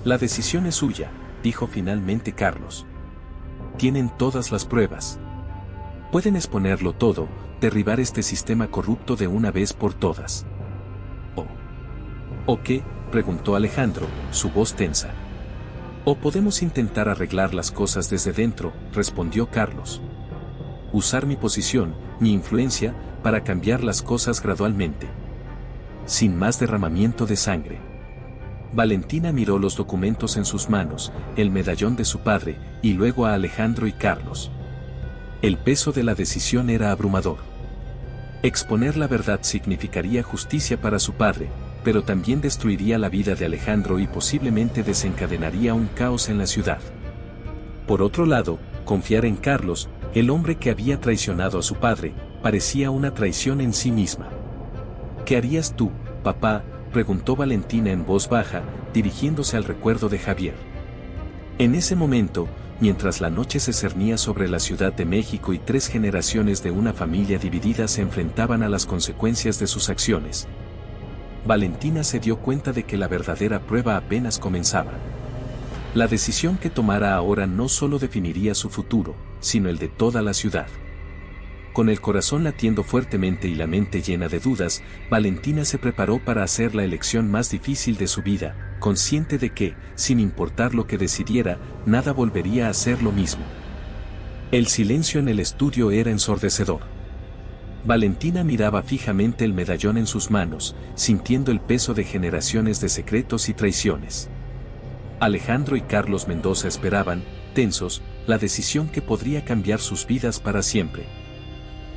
S1: «La decisión es suya», dijo finalmente Carlos. «Tienen todas las pruebas. Pueden exponerlo todo, derribar este sistema corrupto de una vez por todas». ¿O qué?, preguntó Alejandro, su voz tensa. «O podemos intentar arreglar las cosas desde dentro», respondió Carlos. «Usar mi posición, mi influencia, para cambiar las cosas gradualmente. Sin más derramamiento de sangre». Valentina miró los documentos en sus manos, el medallón de su padre, y luego a Alejandro y Carlos. El peso de la decisión era abrumador. Exponer la verdad significaría justicia para su padre, pero también destruiría la vida de Alejandro y posiblemente desencadenaría un caos en la ciudad. Por otro lado, confiar en Carlos, el hombre que había traicionado a su padre, parecía una traición en sí misma. ¿Qué harías tú, papá?, preguntó Valentina en voz baja, dirigiéndose al recuerdo de Javier. En ese momento, mientras la noche se cernía sobre la Ciudad de México y 3 generaciones de una familia dividida se enfrentaban a las consecuencias de sus acciones, Valentina se dio cuenta de que la verdadera prueba apenas comenzaba. La decisión que tomara ahora no solo definiría su futuro, sino el de toda la ciudad. Con el corazón latiendo fuertemente y la mente llena de dudas, Valentina se preparó para hacer la elección más difícil de su vida, consciente de que, sin importar lo que decidiera, nada volvería a ser lo mismo. El silencio en el estudio era ensordecedor. Valentina miraba fijamente el medallón en sus manos, sintiendo el peso de generaciones de secretos y traiciones. Alejandro y Carlos Mendoza esperaban, tensos, la decisión que podría cambiar sus vidas para siempre.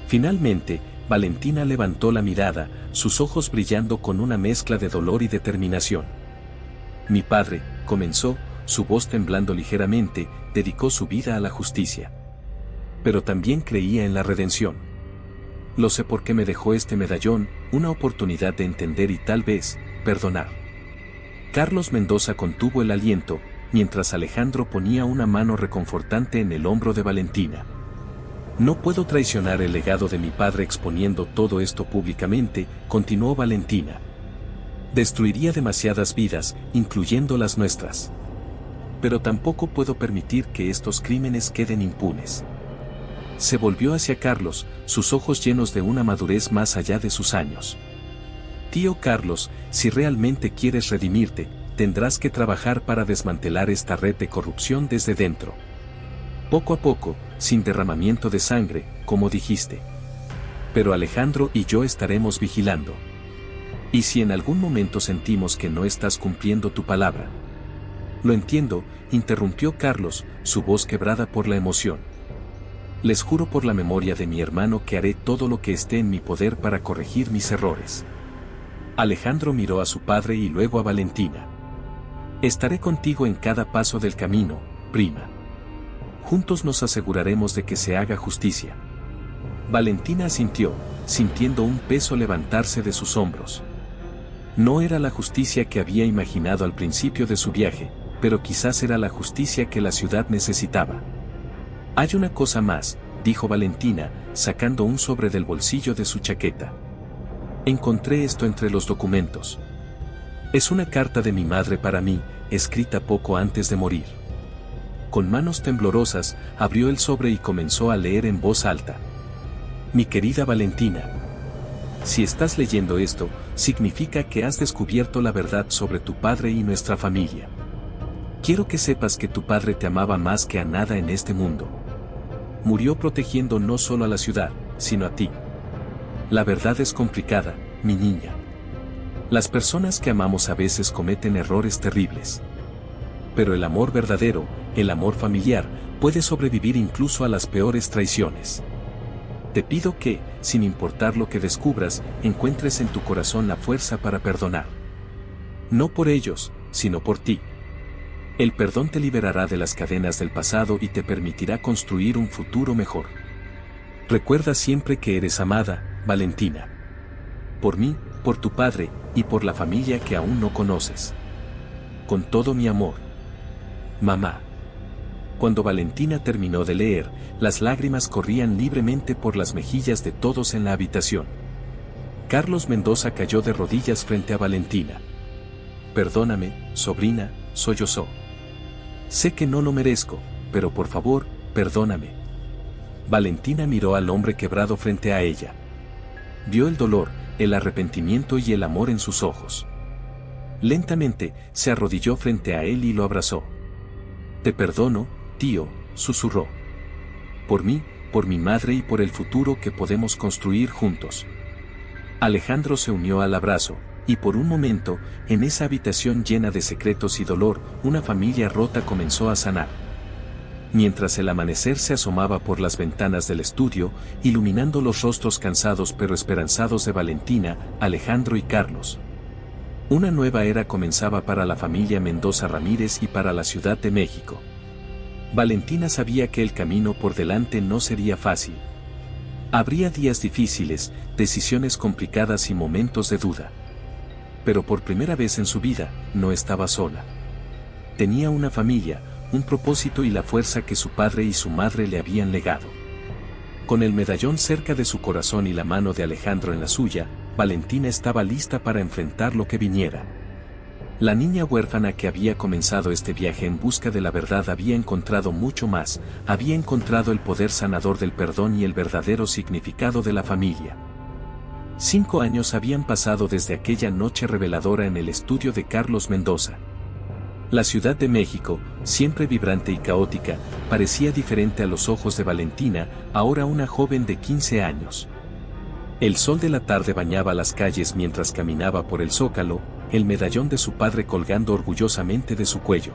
S1: Finalmente, Valentina levantó la mirada, sus ojos brillando con una mezcla de dolor y determinación. Mi padre, comenzó, su voz temblando ligeramente, dedicó su vida a la justicia. Pero también creía en la redención. Lo sé porque me dejó este medallón, una oportunidad de entender y tal vez, perdonar. Carlos Mendoza contuvo el aliento, mientras Alejandro ponía una mano reconfortante en el hombro de Valentina. No puedo traicionar el legado de mi padre exponiendo todo esto públicamente, continuó Valentina. Destruiría demasiadas vidas, incluyendo las nuestras. Pero tampoco puedo permitir que estos crímenes queden impunes. Se volvió hacia Carlos, sus ojos llenos de una madurez más allá de sus años. Tío Carlos, si realmente quieres redimirte, tendrás que trabajar para desmantelar esta red de corrupción desde dentro. Poco a poco, sin derramamiento de sangre, como dijiste. Pero Alejandro y yo estaremos vigilando. ¿Y si en algún momento sentimos que no estás cumpliendo tu palabra? Lo entiendo, interrumpió Carlos, su voz quebrada por la emoción. Les juro por la memoria de mi hermano que haré todo lo que esté en mi poder para corregir mis errores. Alejandro miró a su padre y luego a Valentina. Estaré contigo en cada paso del camino, prima. Juntos nos aseguraremos de que se haga justicia. Valentina asintió, sintiendo un peso levantarse de sus hombros. No era la justicia que había imaginado al principio de su viaje, pero quizás era la justicia que la ciudad necesitaba. Hay una cosa más, dijo Valentina, sacando un sobre del bolsillo de su chaqueta. Encontré esto entre los documentos. Es una carta de mi madre para mí, escrita poco antes de morir. Con manos temblorosas, abrió el sobre y comenzó a leer en voz alta. Mi querida Valentina. Si estás leyendo esto, significa que has descubierto la verdad sobre tu padre y nuestra familia. Quiero que sepas que tu padre te amaba más que a nada en este mundo. Murió protegiendo no solo a la ciudad, sino a ti. La verdad es complicada, mi niña. Las personas que amamos a veces cometen errores terribles. Pero el amor verdadero, el amor familiar, puede sobrevivir incluso a las peores traiciones. Te pido que, sin importar lo que descubras, encuentres en tu corazón la fuerza para perdonar. No por ellos, sino por ti. El perdón te liberará de las cadenas del pasado y te permitirá construir un futuro mejor. Recuerda siempre que eres amada, Valentina. Por mí, por tu padre, y por la familia que aún no conoces. Con todo mi amor. Mamá. Cuando Valentina terminó de leer, las lágrimas corrían libremente por las mejillas de todos en la habitación. Carlos Mendoza cayó de rodillas frente a Valentina. Perdóname, sobrina, sollozó. Sé que no lo merezco, pero por favor, perdóname. Valentina miró al hombre quebrado frente a ella. Vio el dolor, el arrepentimiento y el amor en sus ojos. Lentamente, se arrodilló frente a él y lo abrazó. Te perdono, tío, susurró. Por mí, por mi madre y por el futuro que podemos construir juntos. Alejandro se unió al abrazo, y por un momento, en esa habitación llena de secretos y dolor, una familia rota comenzó a sanar. Mientras el amanecer se asomaba por las ventanas del estudio, iluminando los rostros cansados pero esperanzados de Valentina, Alejandro y Carlos. Una nueva era comenzaba para la familia Mendoza Ramírez y para la Ciudad de México. Valentina sabía que el camino por delante no sería fácil. Habría días difíciles, decisiones complicadas y momentos de duda. Pero por primera vez en su vida, no estaba sola. Tenía una familia, un propósito y la fuerza que su padre y su madre le habían legado. Con el medallón cerca de su corazón y la mano de Alejandro en la suya, Valentina estaba lista para enfrentar lo que viniera. La niña huérfana que había comenzado este viaje en busca de la verdad había encontrado mucho más, había encontrado el poder sanador del perdón y el verdadero significado de la familia. 5 años habían pasado desde aquella noche reveladora en el estudio de Carlos Mendoza. La Ciudad de México, siempre vibrante y caótica, parecía diferente a los ojos de Valentina, ahora una joven de 15 años. El sol de la tarde bañaba las calles mientras caminaba por el Zócalo, el medallón de su padre colgando orgullosamente de su cuello.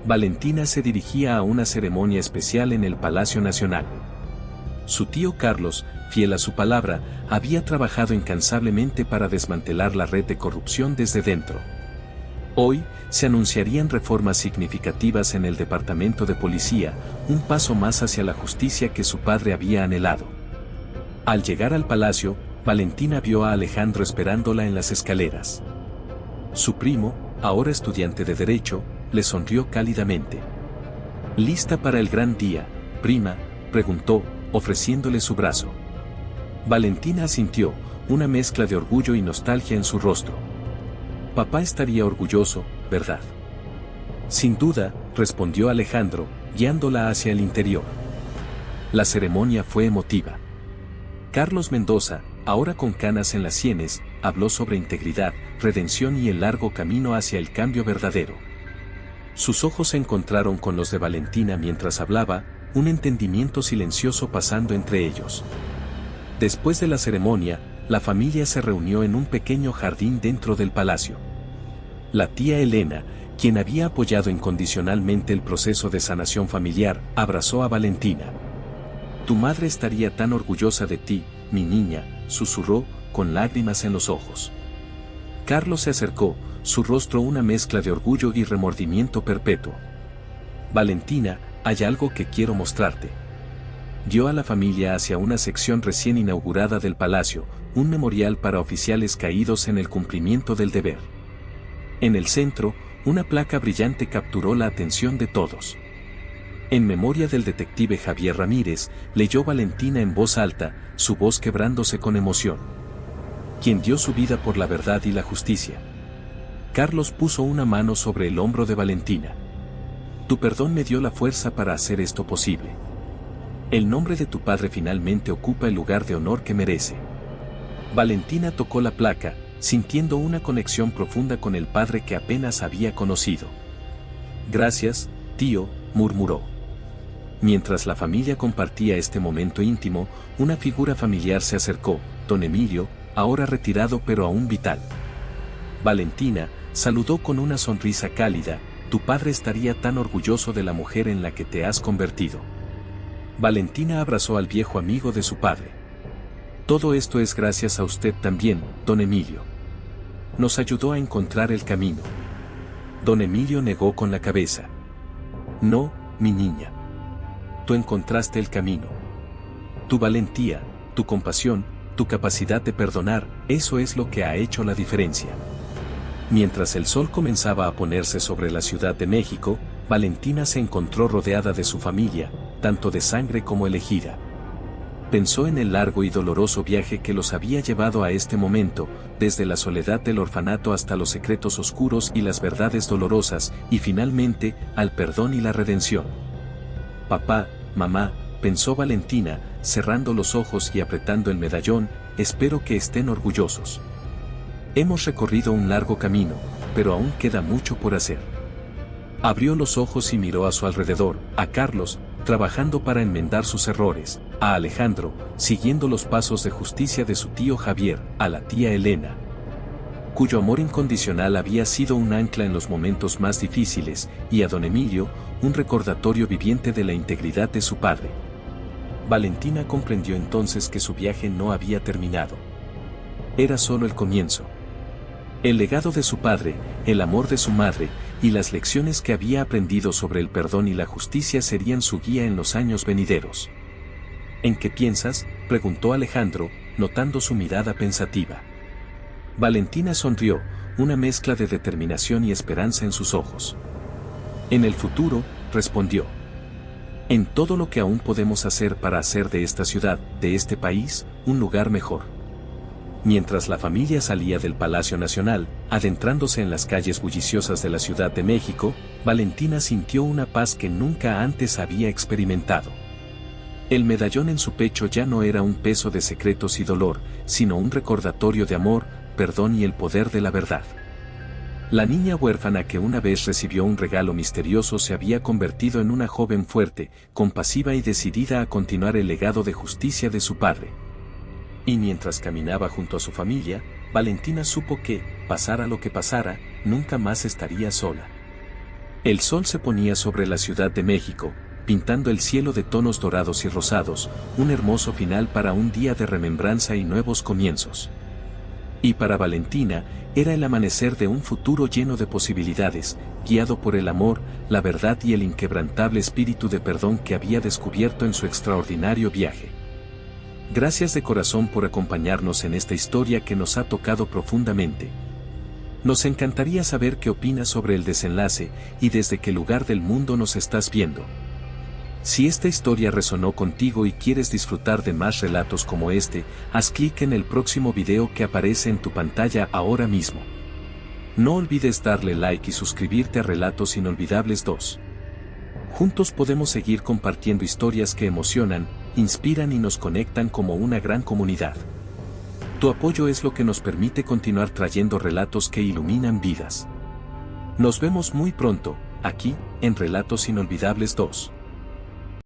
S1: Valentina se dirigía a una ceremonia especial en el Palacio Nacional. Su tío Carlos, fiel a su palabra, había trabajado incansablemente para desmantelar la red de corrupción desde dentro. Hoy, se anunciarían reformas significativas en el departamento de policía, un paso más hacia la justicia que su padre había anhelado. Al llegar al palacio, Valentina vio a Alejandro esperándola en las escaleras. Su primo, ahora estudiante de Derecho, le sonrió cálidamente. ¿Lista para el gran día, prima?, preguntó, ofreciéndole su brazo. Valentina asintió, una mezcla de orgullo y nostalgia en su rostro. Papá estaría orgulloso, ¿verdad? Sin duda, respondió Alejandro, guiándola hacia el interior. La ceremonia fue emotiva. Carlos Mendoza, ahora con canas en las sienes, habló sobre integridad, redención y el largo camino hacia el cambio verdadero. Sus ojos se encontraron con los de Valentina mientras hablaba, un entendimiento silencioso pasando entre ellos. Después de la ceremonia, la familia se reunió en un pequeño jardín dentro del palacio. La tía Elena, quien había apoyado incondicionalmente el proceso de sanación familiar, abrazó a Valentina. Tu madre estaría tan orgullosa de ti, mi niña, susurró, con lágrimas en los ojos. Carlos se acercó, su rostro una mezcla de orgullo y remordimiento perpetuo. Valentina, hay algo que quiero mostrarte. Guió a la familia hacia una sección recién inaugurada del palacio, un memorial para oficiales caídos en el cumplimiento del deber. En el centro, una placa brillante capturó la atención de todos. En memoria del detective Javier Ramírez, leyó Valentina en voz alta, su voz quebrándose con emoción. Quien dio su vida por la verdad y la justicia. Carlos puso una mano sobre el hombro de Valentina. Tu perdón me dio la fuerza para hacer esto posible. El nombre de tu padre finalmente ocupa el lugar de honor que merece. Valentina tocó la placa, sintiendo una conexión profunda con el padre que apenas había conocido. Gracias, tío, murmuró. Mientras la familia compartía este momento íntimo, una figura familiar se acercó, don Emilio, ahora retirado pero aún vital. Valentina, saludó con una sonrisa cálida, tu padre estaría tan orgulloso de la mujer en la que te has convertido. Valentina abrazó al viejo amigo de su padre. Todo esto es gracias a usted también, don Emilio. Nos ayudó a encontrar el camino. Don Emilio negó con la cabeza. No, mi niña. Tú encontraste el camino. Tu valentía, tu compasión, tu capacidad de perdonar, eso es lo que ha hecho la diferencia. Mientras el sol comenzaba a ponerse sobre la Ciudad de México, Valentina se encontró rodeada de su familia, tanto de sangre como elegida. Pensó en el largo y doloroso viaje que los había llevado a este momento, desde la soledad del orfanato hasta los secretos oscuros y las verdades dolorosas, y finalmente, al perdón y la redención. Papá, mamá, pensó Valentina, cerrando los ojos y apretando el medallón, espero que estén orgullosos. Hemos recorrido un largo camino, pero aún queda mucho por hacer. Abrió los ojos y miró a su alrededor, a Carlos, trabajando para enmendar sus errores, a Alejandro, siguiendo los pasos de justicia de su tío Javier, a la tía Elena, cuyo amor incondicional había sido un ancla en los momentos más difíciles, y a don Emilio, un recordatorio viviente de la integridad de su padre. Valentina comprendió entonces que su viaje no había terminado. Era solo el comienzo. El legado de su padre, el amor de su madre, y las lecciones que había aprendido sobre el perdón y la justicia serían su guía en los años venideros. ¿En qué piensas, preguntó Alejandro, notando su mirada pensativa. Valentina sonrió, una mezcla de determinación y esperanza en sus ojos. En el futuro, respondió. En todo lo que aún podemos hacer para hacer de esta ciudad, de este país, un lugar mejor. Mientras la familia salía del Palacio Nacional, adentrándose en las calles bulliciosas de la Ciudad de México, Valentina sintió una paz que nunca antes había experimentado. El medallón en su pecho ya no era un peso de secretos y dolor, sino un recordatorio de amor, perdón y el poder de la verdad. La niña huérfana que una vez recibió un regalo misterioso se había convertido en una joven fuerte, compasiva y decidida a continuar el legado de justicia de su padre. Y mientras caminaba junto a su familia, Valentina supo que, pasara lo que pasara, nunca más estaría sola. El sol se ponía sobre la Ciudad de México, pintando el cielo de tonos dorados y rosados, un hermoso final para un día de remembranza y nuevos comienzos. Y para Valentina, era el amanecer de un futuro lleno de posibilidades, guiado por el amor, la verdad y el inquebrantable espíritu de perdón que había descubierto en su extraordinario viaje. Gracias de corazón por acompañarnos en esta historia que nos ha tocado profundamente. Nos encantaría saber qué opinas sobre el desenlace y desde qué lugar del mundo nos estás viendo. Si esta historia resonó contigo y quieres disfrutar de más relatos como este, haz clic en el próximo video que aparece en tu pantalla ahora mismo. No olvides darle like y suscribirte a Relatos Inolvidables 2. Juntos podemos seguir compartiendo historias que emocionan, inspiran y nos conectan como una gran comunidad. Tu apoyo es lo que nos permite continuar trayendo relatos que iluminan vidas. Nos vemos muy pronto, aquí, en Relatos Inolvidables 2.